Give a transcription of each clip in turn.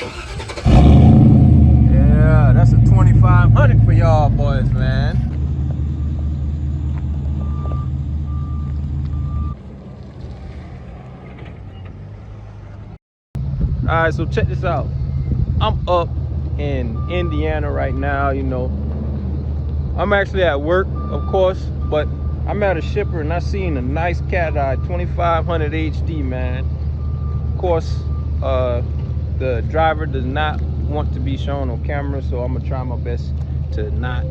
Yeah, that's a 2500 for y'all boys, man. All right, so check this out. I'm up in Indiana right now, you know. I'm actually at work, of course, but I'm at a shipper and I seen a nice Cateye 2500 HD, man. Of course, the driver does not want to be shown on camera, so I'm gonna try my best to not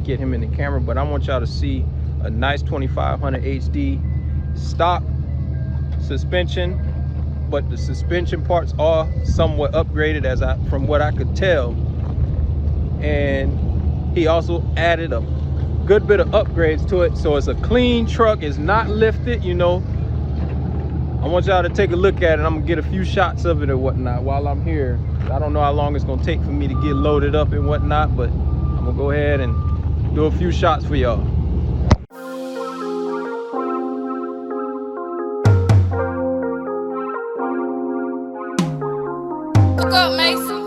get him in the camera, but I want y'all to see a nice 2500 HD stock suspension, but the suspension parts are somewhat upgraded from what I could tell. And he also added a good bit of upgrades to it, so it's a clean truck. It's not lifted, you know. I want y'all to take a look at it. I'm gonna get a few shots of it or whatnot while I'm here. I don't know how long it's gonna take for me to get loaded up and whatnot, but I'm gonna go ahead and do a few shots for y'all. Look up, Mason.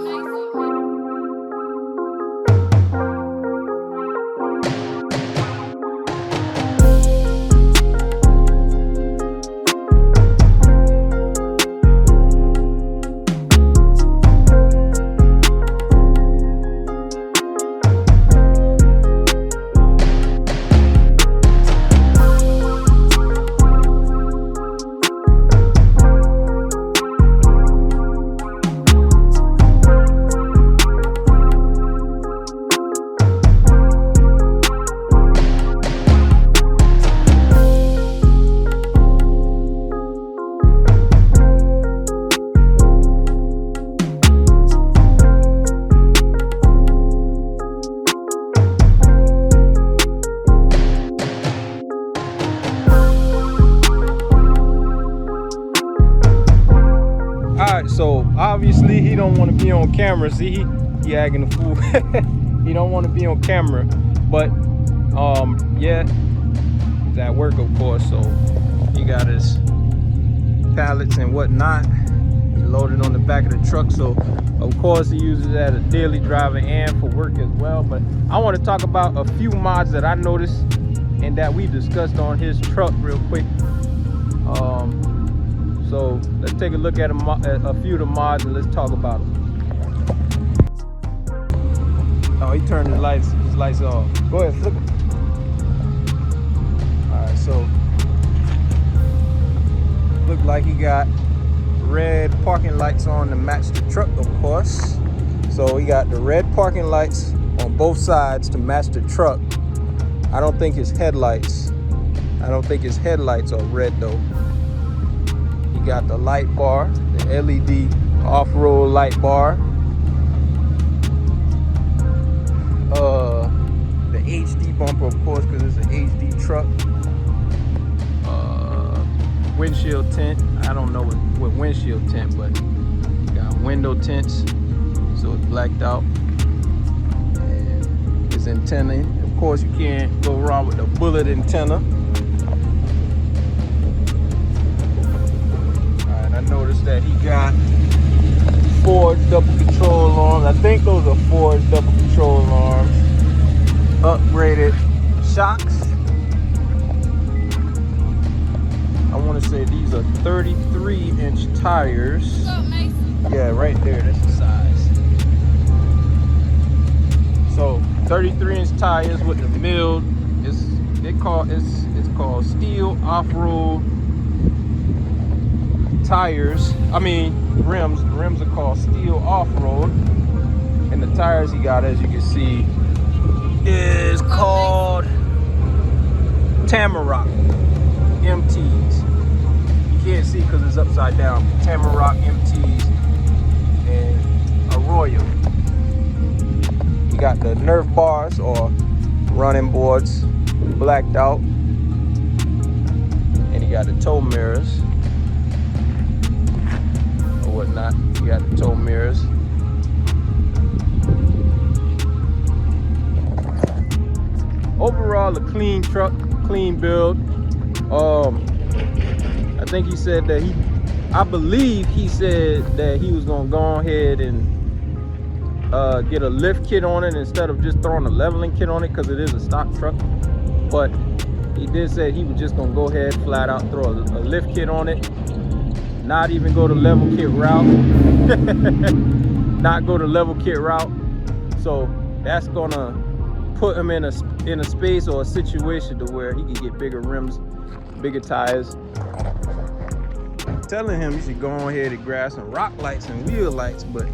So obviously he don't want to be on camera. See, he acting a fool. He don't want to be on camera, but yeah, he's at work, of course, so he got his pallets and whatnot. He loaded on the back of the truck, so of course he uses it as a daily driver and for work as well. But I want to talk about a few mods that I noticed and that we discussed on his truck real quick. So let's take a look at a few of the mods and let's talk about them. Oh, he turned his lights off. Go ahead, flip it. All right, so look like he got red parking lights on to match the truck, of course. So he got the red parking lights on both sides to match the truck. I don't think his headlights are red though. Got the light bar, the LED off-road light bar, the HD bumper, of course, because it's an HD truck. Windshield tint, I don't know what windshield tint, but got window tints, so it's blacked out. And his antenna, of course, you can't go wrong with the bullet antenna. I noticed that he got Ford double control alarms. I think those are Ford double control alarms. Upgraded shocks. I want to say these are 33-inch tires. Yeah, right there. That's the size. So 33-inch tires with the milled. It's called steel off-road tires. I mean rims. The rims are called steel off-road, and the tires he got, as you can see, is called Tamarack MTs. You can't see because it's upside down. Tamarack MTs and Arroyo. You got the Nerf bars or running boards blacked out, and you got the tow mirrors or whatnot. You got the tow mirrors. Overall, a clean truck, clean build. I think he said that I believe he said that he was gonna go ahead and get a lift kit on it instead of just throwing a leveling kit on it, because it is a stock truck. But he did say he was just gonna go ahead flat out throw a lift kit on it, not even go the level kit route. Not go the level kit route. So that's gonna put him in a space or a situation to where he can get bigger rims, bigger tires. I'm telling him you should go ahead and grab some rock lights and wheel lights, but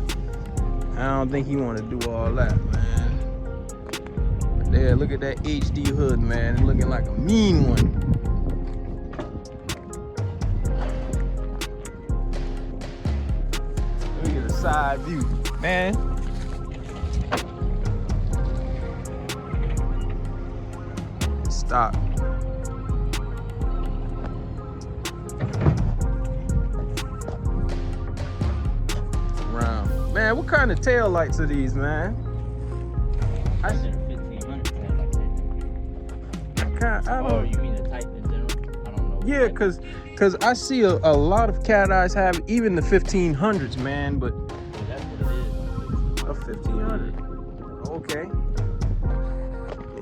I don't think he want to do all that, man. But there, look at that HD hood, man. It's looking like a mean one. Look at the side view, man. Stop. Around. Man, what kind of tail lights are these, man? I said 1500 tail lights. Oh, you mean the type in general? I don't know. Yeah, cause I see a lot of Cateyes have even the 1500s, man. But yeah, that's what it is. a 1500. Okay.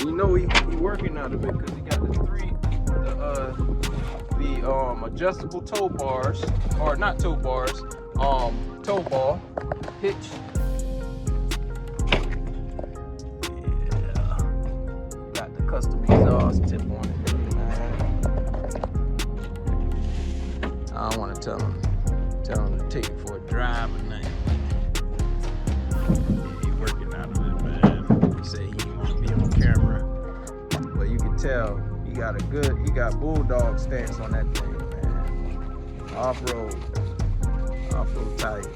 You know he working out of it because he got the adjustable tow bars, or not tow bars, tow ball hitch. Yeah, got the custom exhaust tip on it. I don't want to tell him to take it for a drive or nothing. Yeah, he working out of it, man. He said he didn't want to be on camera, but you can tell he got bulldog stance on that thing, man. Off-road tires.